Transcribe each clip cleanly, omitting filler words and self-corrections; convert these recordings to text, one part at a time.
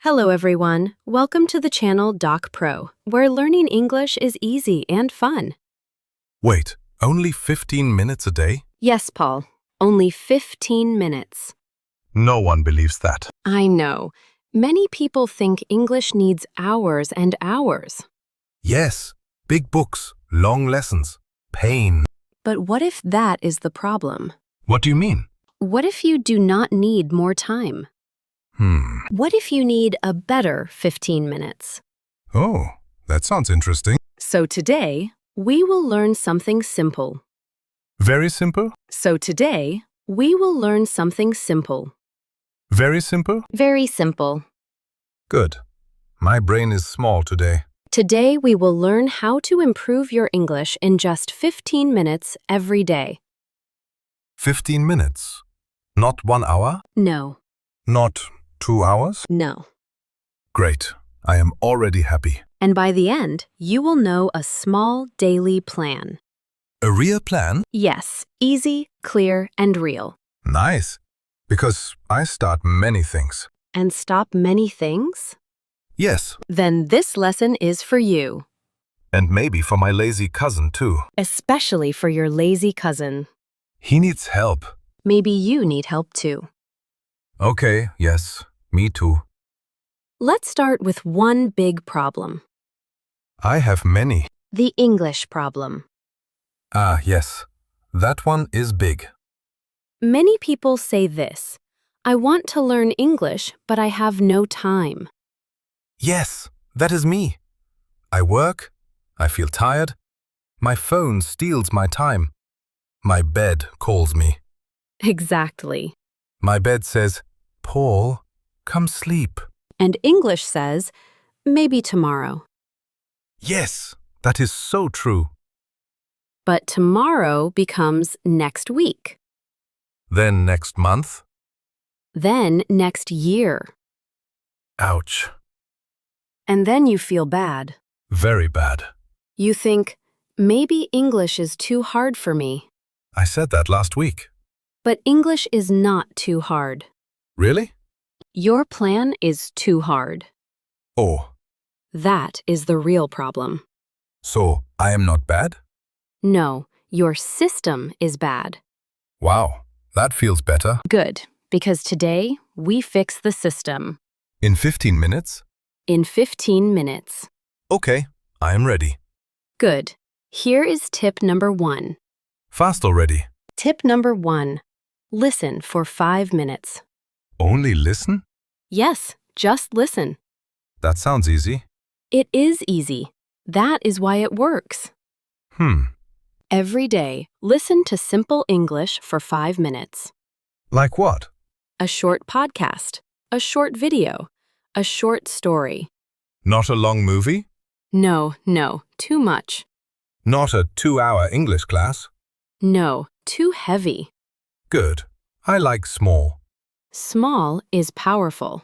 Hello everyone, welcome to the channel Doc Pro, where learning English is easy and fun. Wait, only 15 minutes a day? Yes, Paul, only 15 minutes. No one believes that. I know. Many people think English needs hours and hours. Yes, big books, long lessons, pain. But what if that is the problem? What do you mean? What if you do not need more time? What if you need a better 15 minutes? Oh, that sounds interesting. So today, we will learn something simple. Very simple? So today, we will learn something simple. Very simple? Very simple. Good. My brain is small today. Today, we will learn how to improve your English in just 15 minutes every day. 15 minutes. Not 1 hour? No, Not 2 hours? no. Great. I am already happy. And by the end, you will know a small daily plan. A real plan? Yes, easy, clear, and real. Nice. Because I start many things. And stop many things? Yes, Then this lesson is for you, and maybe for my lazy cousin too. especially for your lazy cousin. He needs help. Maybe you need help too. Okay, yes, me too. Let's start with one big problem, I have many. the English problem. Ah, yes. That one is big. Many people say this, I want to learn English, but I have no time. Yes, that is me. I work, I feel tired. My phone steals my time. My bed calls me. Exactly. My bed says, Paul, come sleep. And English says, maybe tomorrow. Yes, that is so true. But tomorrow becomes next week, Then next month? then next year. Ouch. And then you feel bad. Very bad. You think, maybe English is too hard for me. I said that last week. But English is not too hard. Really? Your plan is too hard. Oh, That is the real problem. so I am not bad? No, your system is bad. Wow, that feels better. Good, because today we fix the system In 15 minutes? in 15 minutes. Okay, I am ready. Good. Here is tip number 1. Fast already. Tip number 1. Listen for 5 minutes. Only listen? Yes, just listen. That sounds easy. It is easy. That is why it works. Every day, listen to simple English for 5 minutes. Like what? A short podcast, a short video, a short story. Not a long movie? No, too much. Not a 2-hour English class? No, too heavy. Good. I like small. Small is powerful.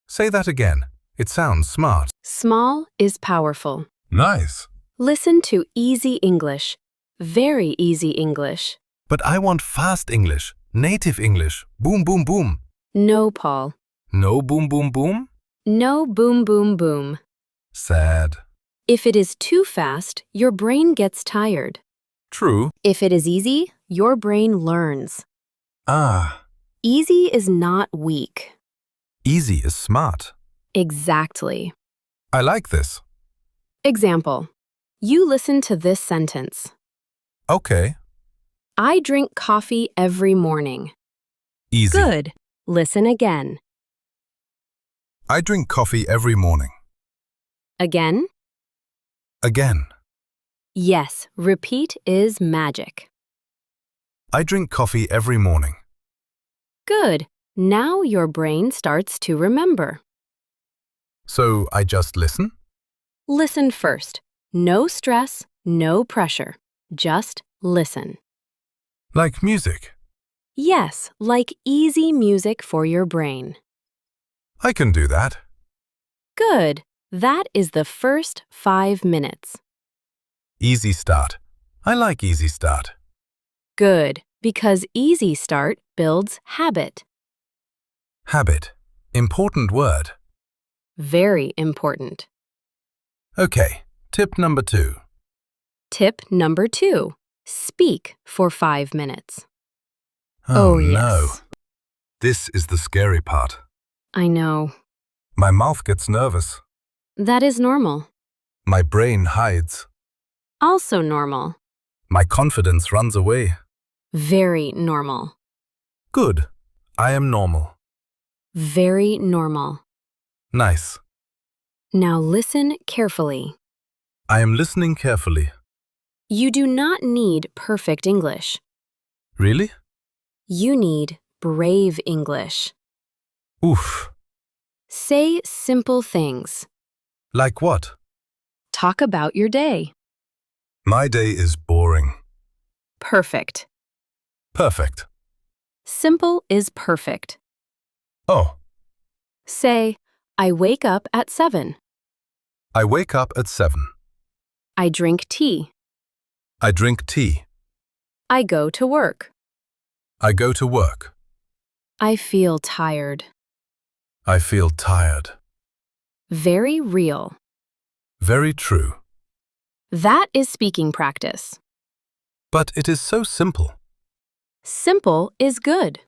Say that again. It sounds smart. Small is powerful. Nice. Listen to easy English, very easy English. But I want fast English, native English. Boom, boom, boom. No, Paul. No boom, boom, boom? No boom, boom, boom. Sad. If it is too fast, your brain gets tired. True. If it is easy, your brain learns. Ah, Easy is not weak. easy is smart. Exactly. I like this. Example. You listen to this sentence. Okay. I drink coffee every morning. Easy. Good. Listen again. I drink coffee every morning. Again? Again. Yes, repeat is magic. I drink coffee every morning. Good. Now your brain starts to remember. So I just listen? Listen first. No stress, no pressure. Just listen. Like music. Yes, like easy music for your brain. I can do that. Good. That is the first 5 minutes. Easy start. I like easy start. Good, because easy start builds habit. Habit. Important word. Very important. Okay, tip number 2. Tip number 2. Speak for 5 minutes. Oh, yes. no. This is the scary part. I know. My mouth gets nervous. That is normal. My brain hides. Also normal. My confidence runs away. Very normal. Good. I am normal. Very normal. Nice. Now listen carefully. I am listening carefully. You do not need perfect English. Really? You need brave English. Oof. Say simple things. Like what? Talk about your day. My day is boring. Perfect. Perfect. Simple is perfect. Oh, Say, I wake up at 7. I wake up at 7. I drink tea. I drink tea. I go to work. I go to work. I feel tired. I feel tired. Very real. Very true. That is speaking practice. But it is so simple. Simple is good.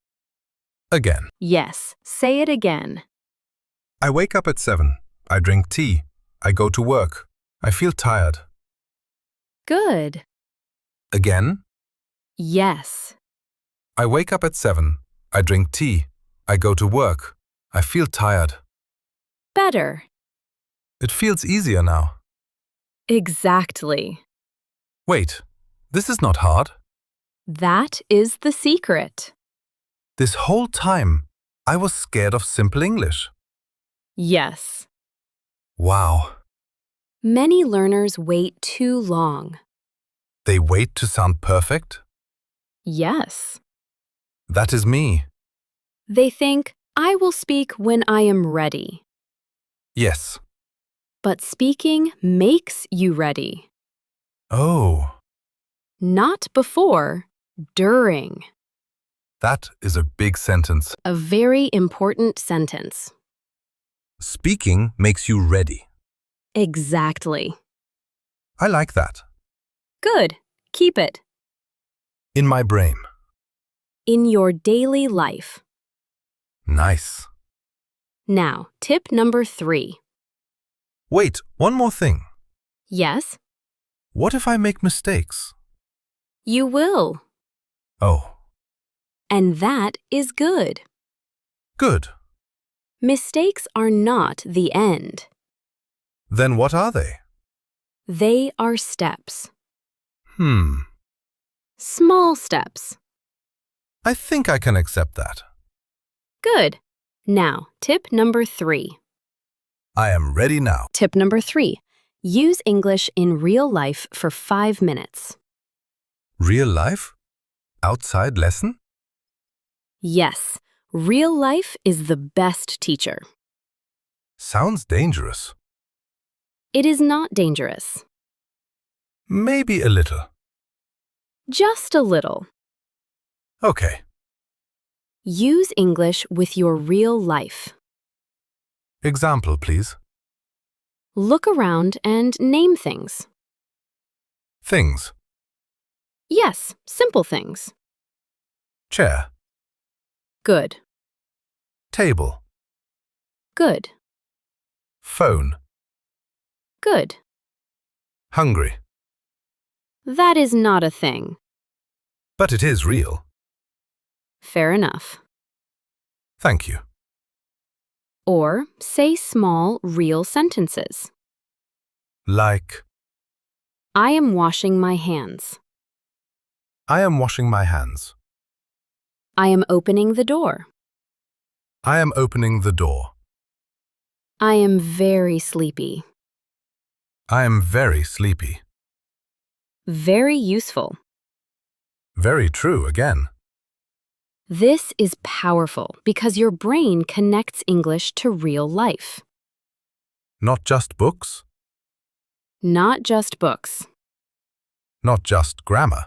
Again. Yes, say it again. I wake up at 7. I drink tea. I go to work. I feel tired. Good. Again. Yes. I wake up at 7. I drink tea. I go to work. I feel tired. Better. It feels easier now. Exactly. Wait, this is not hard. That is the secret. This whole time, I was scared of simple English. Yes. Wow. Many learners wait too long. They wait to sound perfect? Yes. That is me. They think, I will speak when I am ready. Yes. But speaking makes you ready. Oh, Not before, during. that is a big sentence. A very important sentence. Speaking makes you ready. Exactly. I like that. Good. Keep it. In my brain. In your daily life. Nice. Now, tip number 3. Wait, one more thing. Yes, What if I make mistakes? you will. Oh, And that is good. good. Mistakes are not the end. Then what are they? They are steps. Small steps. I think I can accept that. Good. Now, tip number 3. I am ready now. Tip number 3. Use English in real life for 5 minutes. Real life? Outside lesson? Yes, real life is the best teacher. Sounds dangerous. It is not dangerous. Maybe a little. Just a little. Okay. Use English with your real life. Example, please. Look around and name things. Things. Yes, simple things. Chair. Good. Table. Good. Phone. Good. Hungry. That is not a thing. But it is real. Fair enough. Thank you. Or say small, real sentences. Like, I am washing my hands. I am washing my hands. I am opening the door. I am opening the door. I am very sleepy. I am very sleepy. Very useful. Very true again. This is powerful because your brain connects English to real life. Not just books. Not just books. Not just grammar.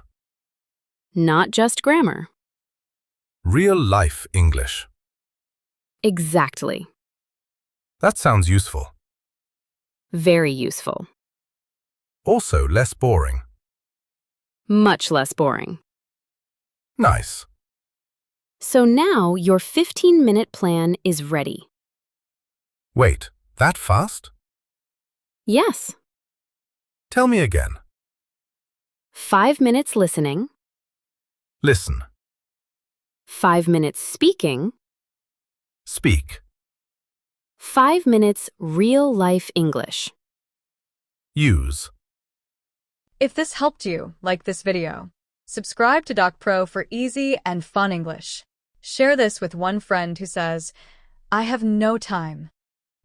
Not just grammar. Real life English. Exactly. That sounds useful. Very useful. Also less boring. Much less boring. Nice. So now your 15-minute plan is ready. Wait, that fast? Yes. Tell me again. 5 minutes listening, Listen. 5 minutes speaking, Speak. 5 minutes real-life English. Use. If this helped you, like this video. Subscribe to Doc Pro for easy and fun English. Share this with one friend who says, I have no time.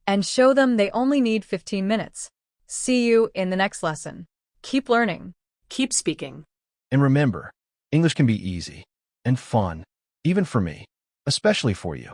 And show them they only need 15 minutes. See you in the next lesson. Keep learning. Keep speaking. And remember, English can be easy and fun, even for me, especially for you.